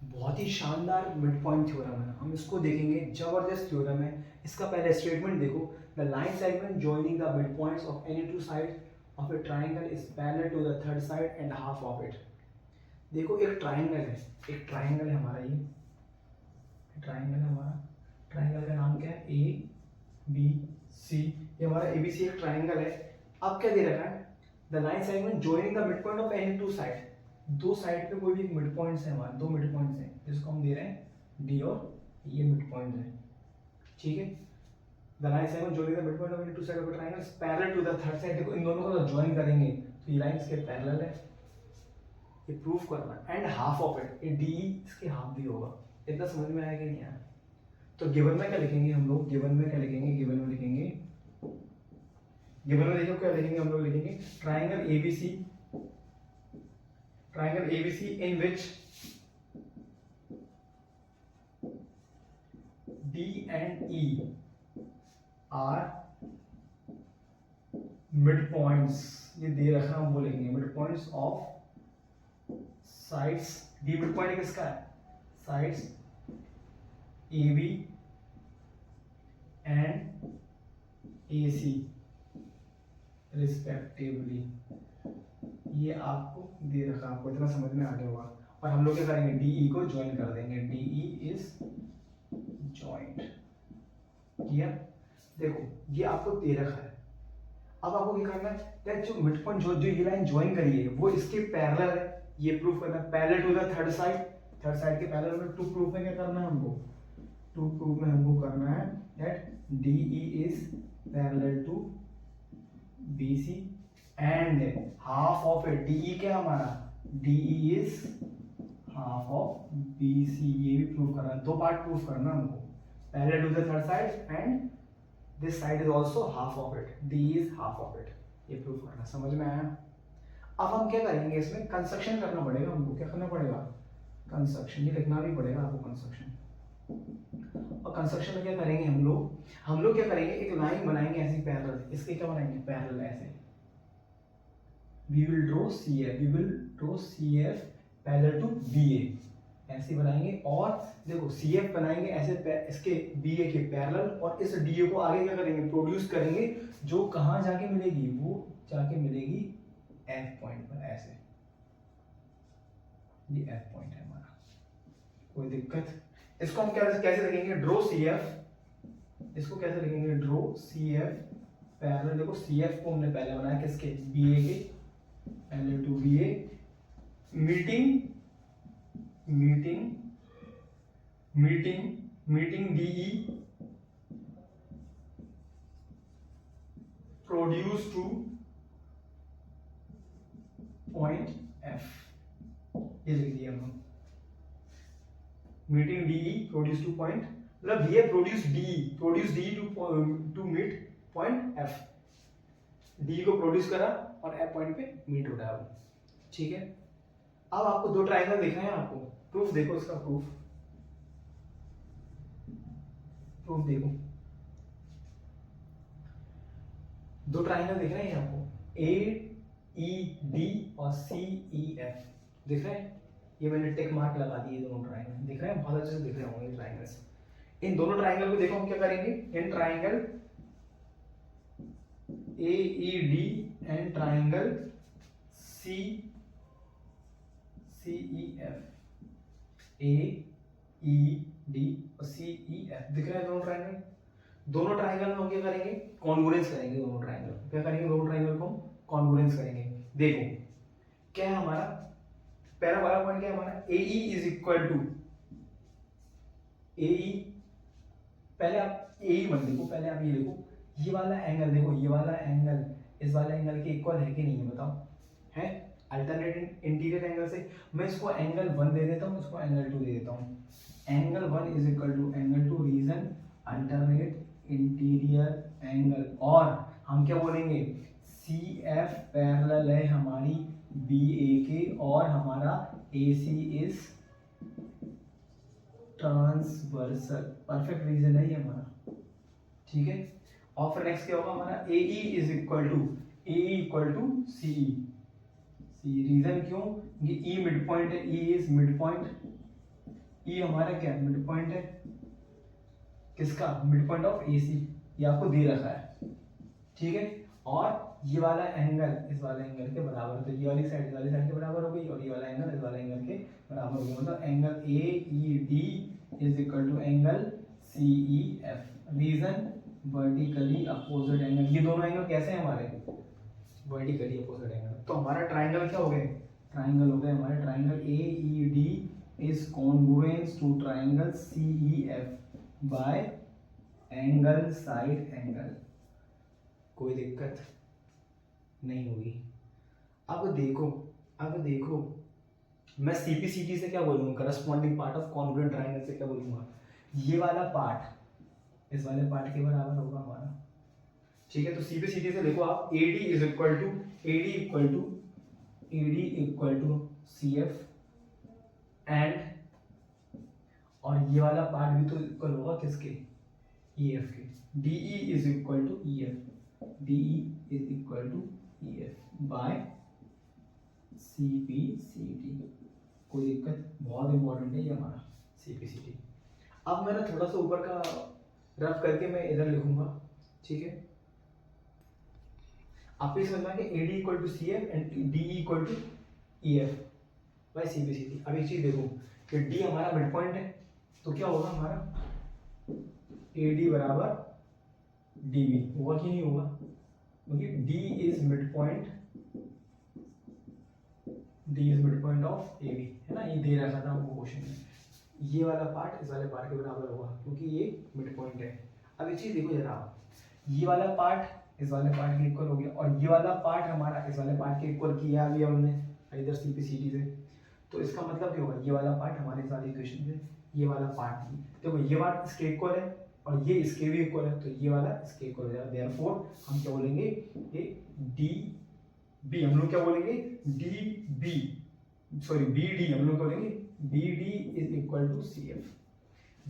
बहुत ही शानदार mid point theorem है, हम इसको देखेंगे। जबरदस्त थ्योरम है। इसका पहले स्टेटमेंट देखो, the line segment joining the midpoints of any two side of a triangle is parallel to the third side and half of it. देखो एक ट्राइंगल है, एक ट्राइंगल है हमारा, ये ट्राइंगल है हमारा। ट्राइंगल का नाम क्या है? A B C. ये हमारा ए बी सी एक ट्राइंगल है। अब क्या दे रखा है? The line segment joining the midpoint of any two side. दो साइड पे कोई भी मिड पॉइंट्स है हमारे, दो मिड पॉइंट्स हैं, जिसको हम दे रहे हैं डी, और ये मिड पॉइंट है। ठीक है। The line segment joining the midpoint of any two side of a triangle is parallel to the third side. देखो इन दोनों को जब ज्वाइन करेंगे तो ये लाइन इसके पैरेलल है, ये प्रूफ करना। एंड हाफ ऑफ इट, ये डी इसके हाफ भी होगा। इतना समझ में आया कि नहीं आया? तो गिवन में क्या लिखेंगे हम लोग? गिवन में क्या लिखेंगे? गिवन में लिखेंगे, गिवन में देखो क्या लिखेंगे हम लोग? लिखेंगे triangle ABC, triangle ABC in which D and E are midpoints. ये दे रखा हम बोलेंगे midpoints of sides. D midpoint किसका है? Sides A B and A C respectively. ये आपको दे रखा, आपको इतना समझ में आ गया होगा। और हम लोग क्या करेंगे? डीई को ज्वाइन कर देंगे। डीई इज जॉइंट किया। देखो ये आपको दे रखा है। अब आपको क्या करना है? दैट जो मिड पॉइंट जो ये लाइन ज्वाइन करी है वो इसके पैरेलल है, ये प्रूफ करना है। Parallel to the third side, third side के पैरेलल में। टू प्रूफ में क्या करना है हमको? टू प्रूफ में हमको करना है that DE is parallel to BC and half of it. DE क्या हमारा? DE is half of BC। ये भी प्रूव करना है, दो पार्ट प्रूव करना हमको। Parallel to the third side and this side is also half of it. DE is half of it, ये प्रूव करना। समझ में आया? अब हम क्या करेंगे? इसमें कंस्ट्रक्शन करना पड़ेगा हमको। क्या करना पड़ेगा? कंस्ट्रक्शन। ये लिखना भी पड़ेगा आपको, कंस्ट्रक्शन। और कंस्ट्रक्शन में क्या करेंगे हम लोग? हम लोग क्या करेंगे? एक लाइन बनाएंगे ऐसी पैरेलल। इसके क्या बनाएंगे? पैरेलल ऐसे। we will draw CF, we will draw CF parallel to BA, ऐसे बनाएंगे। और देखो CF बनाएंगे ऐसे इसके BA के पैरेलल, और इस DA को आगे क्या करेंगे? प्रोड्यूस करेंगे। जो कहाँ जाके मिलेगी? वो जाके मिलेगी F पॉइंट पर, ऐसे। ये F पॉइंट है हमारा, कोई दिक्कत? इसको हम कैसे लिखेंगे? Draw CF। इसको कैसे लिखेंगे? Draw CF parallel. देखो CF को हमने पहले बनाया किसके? BA के, parallel to BA। Meeting meeting meeting meeting DE produce to point F। ये लिख दिया हम। Meeting DE produce to point, मतलब BA produce DE to meet point F। DE को प्रोड्यूस करा और F पॉइंट पे मीट हो रहा है। ठीक है। अब आपको दो ट्रायंगल दिख रहे हैं आपको। प्रूफ देखो इसका, प्रूफ देखो। दो ट्रायंगल दिख रहे हैं आपको, AED और CEF दिख रहे हैं। ये मैंने टिक मार्क लगा दिए, दोनों ट्रायंगल दिख रहे हैं, बहुत अच्छे से दिख रहे होंगे ये ट्रायंगल्स। इन दोनों ट्रायंगल को देखो हम क्या करेंगे? In triangle AED and triangle CEF, AED और CEF दिख रहे हैं दोनों ट्रायंगल। दोनों ट्रायंगल में हम क्या करेंगे? कॉन्ग्रुएंस करेंगे। दोनों ट्रायंगल क्या करेंगे? दोनों ट्रायंगल को कॉन्ग्रुएंस करेंगे। देखो क्या है हमारा पहला वाला पॉइंट? क्या है हमारा? AE is equal to AE। पहले आप AE मत देखो, पहले आप ये देखो, ये वाला एंगल देखो, ये वाला एंगल इस वाले एंगल के इक्वल है कि नहीं है? बताओ। है अल्टरनेट इंटीरियर एंगल से। मैं इसको एंगल 1 दे देता हूँ, इसको एंगल 2 दे देता हूँ। Angle 1 is equal to angle 2 reason alternate interior angle. और हम क्या बोलेंगे? CF पैरेलल है हमारी BA के, और हमारा AC is transversal. Perfect reason है ये हमारा। ठीक है। और फिर नेक्स्ट क्या होगा हमारा? AE is equal to CE। Reason क्यों? ये E मिड पॉइंट है, E is midpoint E हमारा क्या मिड पॉइंट है, किसका, midpoint of A C, ये आपको दे रखा है, ठीक है। और ये वाला एंगल इस वाले एंगल के बराबर है, तो ये वाली साइड इस वाली साइड के बराबर हो गई, और ये वाला एंगल इस वाले एंगल के बराबर हो गया, मतलब angle A E D is equal to angle C E F. Reason vertically opposite angle, ये दोनों एंगल कैसे हैं हमारे, वर्टिकली अपोजिट एंगल। तो हमारा ट्राइंगल क्या हो गए, ट्राइंगल हो गए हमारे, triangle A E D is congruent to triangle C E F by angle side angle. कोई दिक्कत नहीं होगी। अब देखो मैं सीपीसीटी से क्या बोलूंगा, corresponding part of congruent triangle से क्या बोलूंगा, ये वाला पार्ट इस वाले पार्ट के बराबर होगा हमारा, ठीक है। तो सीपीसीटी से देखो आप, AD is equal to AD equal to CF and, और ये वाला पार्ट भी तो इक्वल होगा किसके, EF के। DE is equal to EF by CPCT। कोई दिक्कत, बहुत इंपॉर्टेंट है ये हमारा CPCT। अब मैंने थोड़ा सा ऊपर का रफ करके मैं इधर लिखूंगा, ठीक है। आपको ये समझना है कि AD equal to CF and DE equal to EF by CPCT। अब एक चीज देखो कि D हमारा मिड पॉइंट है, तो क्या होगा हमारा AD बराबर DB, होगा कि नहीं होगा, क्योंकि D is midpoint of AB, है ना, ये दे रखा था हमको क्वेश्चन में। ये वाला पार्ट इस वाले पार्ट के बराबर होगा, क्योंकि ये मिड पॉइंट है। अब एक चीज देखो जरा आप, ये वाला पार्ट इस वाले पार्ट के इक्वल हो गया, और ये वाला पार्ट हमारा इस वाले पार्ट के इक्वल किया अभी हमने इधर CPCT से। तो इसका मतलब क्या होगा, ये वाला पार्ट हमारे इस वाले इक्वेशन से, ये वाला पार्ट देखो, ये पार्ट इसके इक्वल है और ये इसके भी इक्वल है, तो ये वाला इसके इक्वल हो जाएगा। देयरफॉर हम क्या बोलेंगे, ये DB, हम लोग क्या बोलेंगे, BD हम लोग बोलेंगे BD is equal to CF।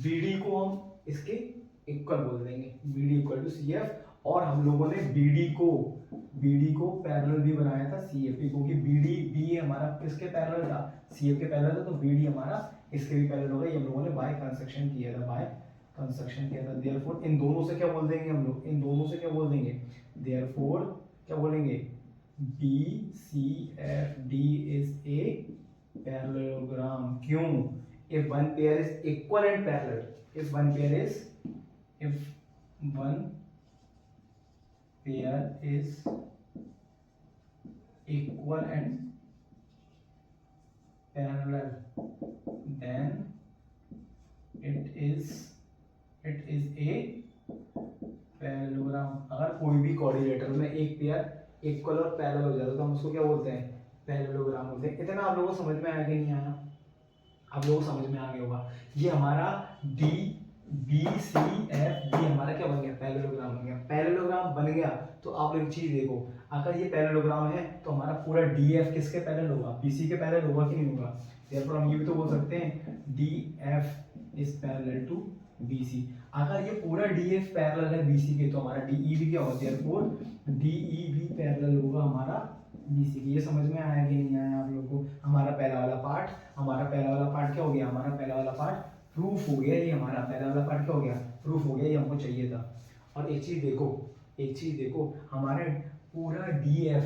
BD को हम इसके इक्वल बोल देंगे, BD इक्वल टू CF। और हम लोगों ने BD को पैरेलल भी बनाया था CF के, क्योंकि BD हमारा किसके पैरेलल था, CF के पैरेलल था, तो BD हमारा इसके भी पैरेलल होगा। ये हम लोगों ने बाय कंस्ट्रक्शन किया था। देयरफॉर इन दोनों से क्या बोल देंगे हम लोग, देयरफॉर क्या बोलेंगे, BCFD इज ए पैरेललोग्राम। क्यों, if one pair is equal and parallel, if one pair is equal and parallel, then it is a parallelogram. अगर कोई भी कोऑर्डिनेटर में एक पेयर इक्वल और पैरेलल हो जाता है तो हम उसको क्या बोलते हैं, पैरेललोग्राम बोलते हैं। इतना आप लोगों को समझ में आया कि नहीं आया, आप लोगों को समझ में आ गया होगा। ये हमारा BCFD हमारा क्या बन गया, पैरेललोग्राम बन गया। पैरेललोग्राम बन गया तो आप लोग एक चीज देखो, अगर ये पैरेललोग्राम है तो हमारा पूरा DF किसके पैरेलल होगा, BC के पैरेलल होगा कि नहीं होगा। देयरफॉर हम ये भी तो बोल सकते हैं DF is parallel to BC। अगर ये पूरा DF पैरेलल है BC के, तो हमारा DE भी क्या होगा, देयरफॉर DE भी पैरेलल होगा हमारा BC के। ये समझ में आया कि नहीं आया आप लोगों को। हमारा पहला वाला पार्ट क्या हो गया, हमारा पहला वाला पार्ट प्रूफ हो गया। ये हमारा पहला वाला पार्ट क्या हो गया, प्रूफ हो गया, ये हमको चाहिए था। और एक चीज देखो हमारे पूरा DF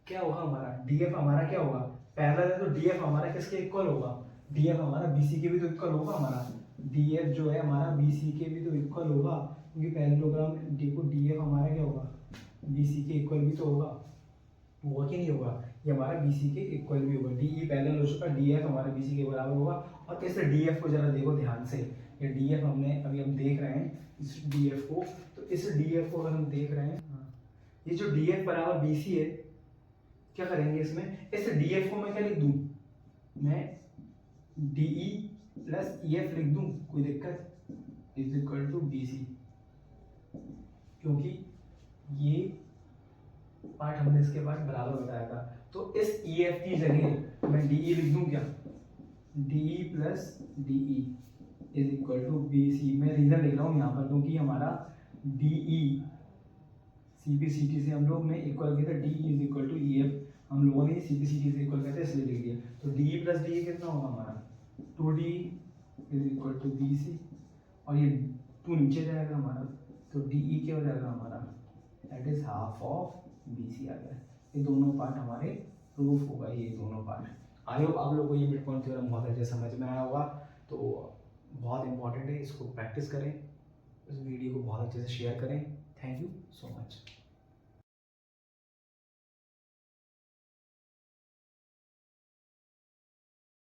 क्या होगा, हमारा DF हमारा क्या होगा, पैरेलल है, तो DF हमारा किसके इक्वल होगा, DF हमारा BC के भी तो इक्वल होगा। हमारा DF जो है हमारा BC के भी तो इक्वल होगा, क्योंकि पैरेललोग्राम देखो DF हमारा क्या होगा, BC के इक्वल भी तो होगा कि नहीं होगा। ये हमारा BC के इक्वल भी होगा। DE पैरेलल हो चुका, DF हमारा BC के बराबर होगा। और इस DF को जरा देखो ध्यान से, ये DF हम देख रहे हैं इस DF को, तो इस DF को अगर हम देख रहे हैं, ये जो DF बराबर BC है, क्या करेंगे इसमें, इस DF को मैं क्या लिख दूं, मैं DE प्लस EF लिख दूं, कोई दिक्कत, इज इक्वल टू BC, क्योंकि ये पार्ट हमने इसके बाद बराबर बताया था। तो इस EF की जगह मैं DE लिख दूं क्या, DE plus DE is equal to BC। मैं रीजन लिख रहा हूँ यहाँ पर, क्योंकि हमारा DE CPCT से हम लोग ने इक्वल किया था, DE is equal to EF, हम लोगों ने CPCT से इक्वल किया था इसलिए लिख दिया। तो DE प्लस DE कितना होगा हमारा, 2D is equal to BC, और ये 2 नीचे जाएगा हमारा, तो DE क्या हो जाएगा हमारा, that is half of BC आ गया। ये दोनों पार्ट हमारे प्रूफ होगा, ये दोनों पार्ट। आई होप आप लोगों को ये मिड पॉइंट थ्योरम बहुत अच्छे समझ में आया होगा। तो बहुत इंपॉर्टेंट है, इसको प्रैक्टिस करें, इस वीडियो को बहुत अच्छे से शेयर करें। Thank you so much.